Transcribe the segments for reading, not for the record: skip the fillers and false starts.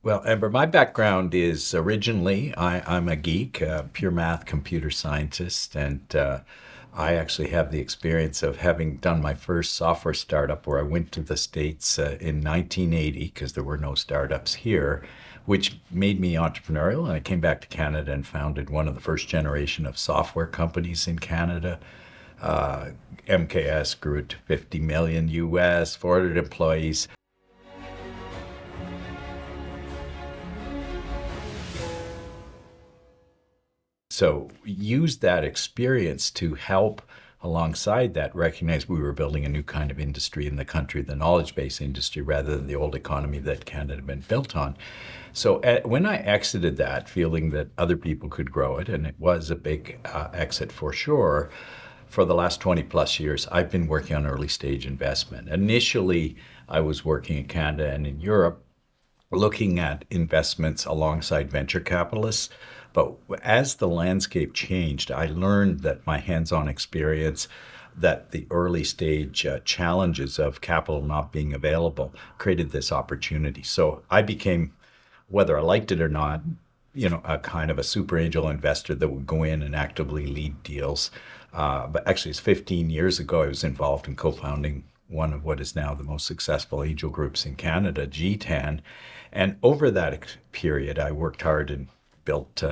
Well, Amber, my background is originally I'm a geek, a pure math computer scientist, and I actually have the experience of having done my first software startup where I went to the States in 1980 because there were no startups here, which made me entrepreneurial. And I came back to Canada and founded one of the first generation of software companies in Canada. Uh, MKS grew it to 50 million US, 400 employees. So use that experience to help alongside that recognize we were building a new kind of industry in the country, the knowledge-based industry, rather than the old economy that Canada had been built on. So when I exited that, feeling that other people could grow it, and it was a big exit for sure, for the last 20 plus years, I've been working on early stage investment. Initially, I was working in Canada and in Europe looking at investments alongside venture capitalists. But as the landscape changed, I learned that my hands-on experience, that the early stage challenges of capital not being available created this opportunity. So I became, whether I liked it or not, a kind of a super angel investor that would go in and actively lead deals. But actually, it's 15 years ago, I was involved in co-founding one of what is now the most successful angel groups in Canada, GTAN. And over that period, I worked hard and built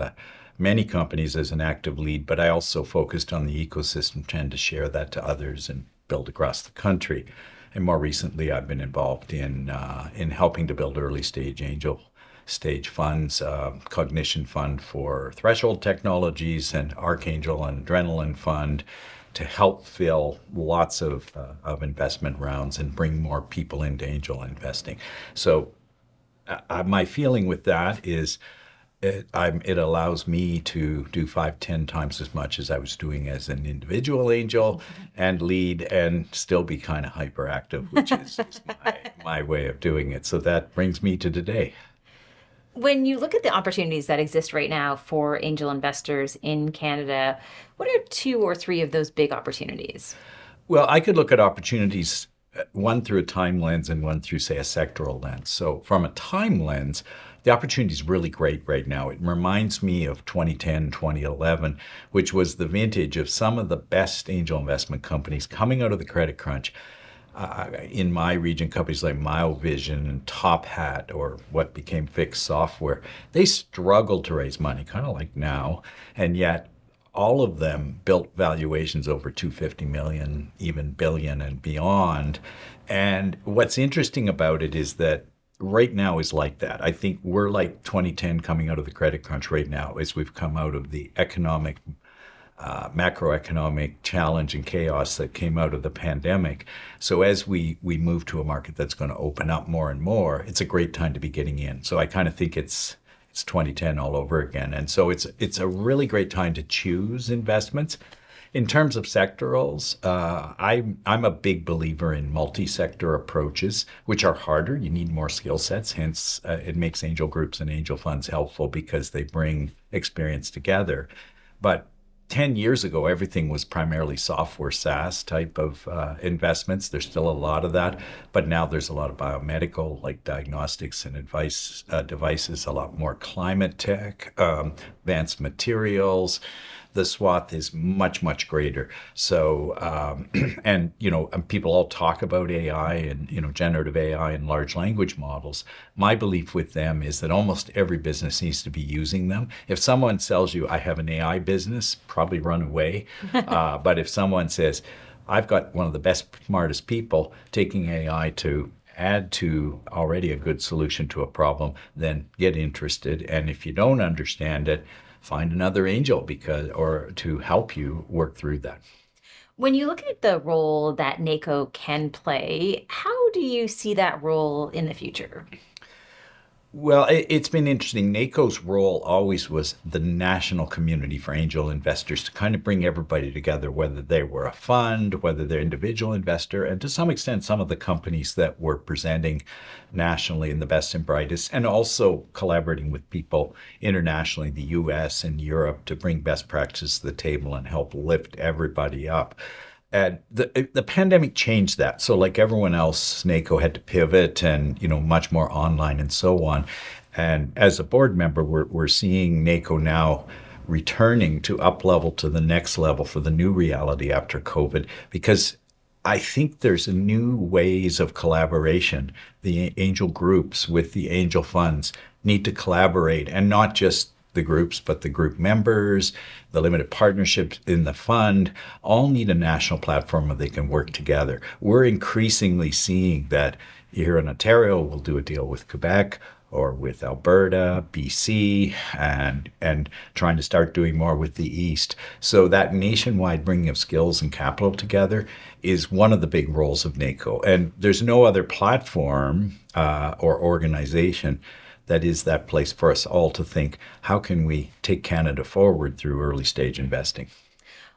many companies as an active lead, but I also focused on the ecosystem, trying to share that to others and build across the country. And more recently, I've been involved in helping to build early stage angel stage funds, Cognition Fund for Threshold Technologies, and Archangel and Adrenaline Fund to help fill lots of investment rounds and bring more people into angel investing. So my feeling with that is it allows me to do 5, 10 times as much as I was doing as an individual angel and lead and still be kind of hyperactive, which is my way of doing it. So that brings me to today. When you look at the opportunities that exist right now for angel investors in Canada, what are two or three of those big opportunities? Well, I could look at opportunities, one through a time lens and one through, say, a sectoral lens. So from a time lens, the opportunity is really great right now. It reminds me of 2010, 2011, which was the vintage of some of the best angel investment companies coming out of the credit crunch. In my region, companies like MyoVision and Top Hat, or what became Fixed Software, they struggled to raise money, kind of like now, and yet all of them built valuations over 250 million, even billion and beyond. And what's interesting about it is that right now is like that. I think we're like 2010 coming out of the credit crunch right now as we've come out of the macroeconomic challenge and chaos that came out of the pandemic. So as we move to a market that's going to open up more and more, it's a great time to be getting in. So I kind of think it's 2010 all over again. And so it's a really great time to choose investments. In terms of sectorals, I'm a big believer in multi-sector approaches, which are harder. You need more skill sets. Hence, it makes angel groups and angel funds helpful because they bring experience together. But 10 years ago, everything was primarily software SaaS type of investments. There's still a lot of that, but now there's a lot of biomedical, like diagnostics and advice devices, a lot more climate tech, advanced materials. The swath is much, much greater. So, and people all talk about AI and generative AI and large language models. My belief with them is that almost every business needs to be using them. If someone sells you, I have an AI business, probably run away. But if someone says, I've got one of the best, smartest people taking AI to add to already a good solution to a problem, then get interested. And if you don't understand it, find another angel or to help you work through that. When you look at the role that NACO can play, how do you see that role in the future? Well, it's been interesting. NACO's role always was the national community for angel investors to kind of bring everybody together, whether they were a fund, whether they're individual investor, and to some extent, some of the companies that were presenting nationally in the best and brightest, and also collaborating with people internationally, the US and Europe, to bring best practices to the table and help lift everybody up. And the pandemic changed that. So like everyone else, NACO had to pivot and, much more online and so on. And as a board member, we're seeing NACO now returning to up level to the next level for the new reality after COVID, because I think there's new ways of collaboration. The angel groups with the angel funds need to collaborate, and not just the groups, but the group members, the limited partnerships in the fund, all need a national platform where they can work together. We're increasingly seeing that here in Ontario, we'll do a deal with Quebec or with Alberta, BC, and trying to start doing more with the East. So that nationwide bringing of skills and capital together is one of the big roles of NACO. And there's no other platform or organization that is that place for us all to think, how can we take Canada forward through early stage investing?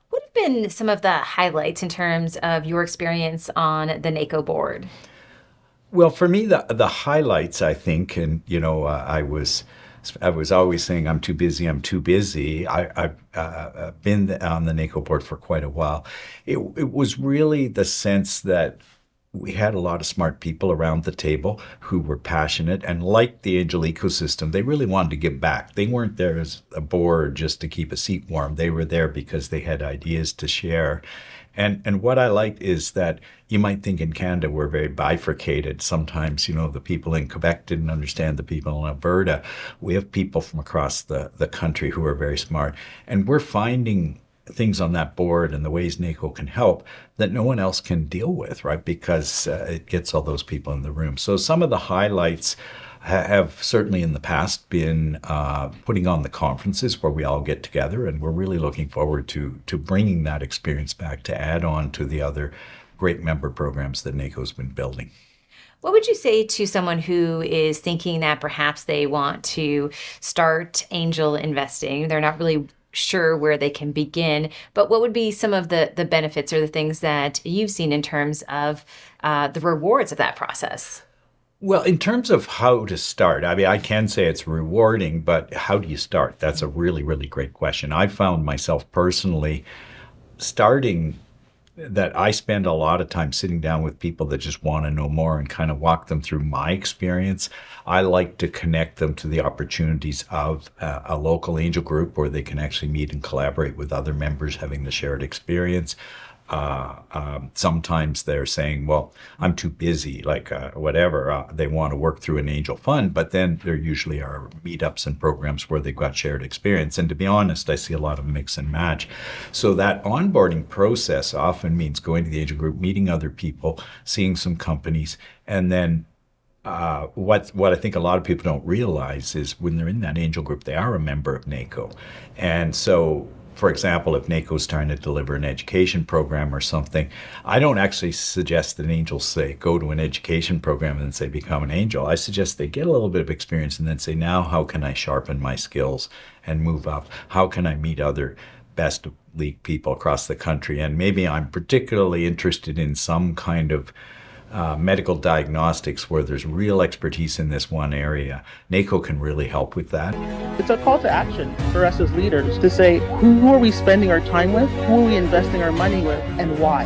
What have been some of the highlights in terms of your experience on the NACO board? Well, for me, the highlights, I think, and I was always saying I'm too busy. I'm too busy. I've been on the NACO board for quite a while. It was really the sense that we had a lot of smart people around the table who were passionate and liked the angel ecosystem. They really wanted to give back. They weren't there as a board just to keep a seat warm. They were there because they had ideas to share. And what I liked is that you might think in Canada we're very bifurcated. Sometimes, the people in Quebec didn't understand the people in Alberta. We have people from across the country who are very smart. And we're finding things on that board and the ways NACO can help that no one else can deal with, right? Because it gets all those people in the room. So some of the highlights have certainly in the past been putting on the conferences where we all get together, and we're really looking forward to bringing that experience back to add on to the other great member programs that NACO's been building. What would you say to someone who is thinking that perhaps they want to start angel investing? They're not really sure where they can begin, but what would be some of the benefits or the things that you've seen in terms of the rewards of that process? Well, in terms of how to start, I mean, I can say it's rewarding, but how do you start? That's a really, really great question. I found myself personally starting that I spend a lot of time sitting down with people that just want to know more and kind of walk them through my experience. I like to connect them to the opportunities of a local angel group where they can actually meet and collaborate with other members having the shared experience. Sometimes they're saying, well, I'm too busy, whatever. They want to work through an angel fund, but then there usually are meetups and programs where they've got shared experience. And to be honest, I see a lot of mix and match. So that onboarding process often means going to the angel group, meeting other people, seeing some companies, and then what I think a lot of people don't realize is when they're in that angel group, they are a member of NACO. And so, for example, if NACO's trying to deliver an education program or something, I don't actually suggest that angels say, go to an education program and say, become an angel. I suggest they get a little bit of experience and then say, now how can I sharpen my skills and move up? How can I meet other best league people across the country? And maybe I'm particularly interested in some kind of medical diagnostics where there's real expertise in this one area. NACO can really help with that. It's a call to action for us as leaders to say, who are we spending our time with? Who are we investing our money with? And why?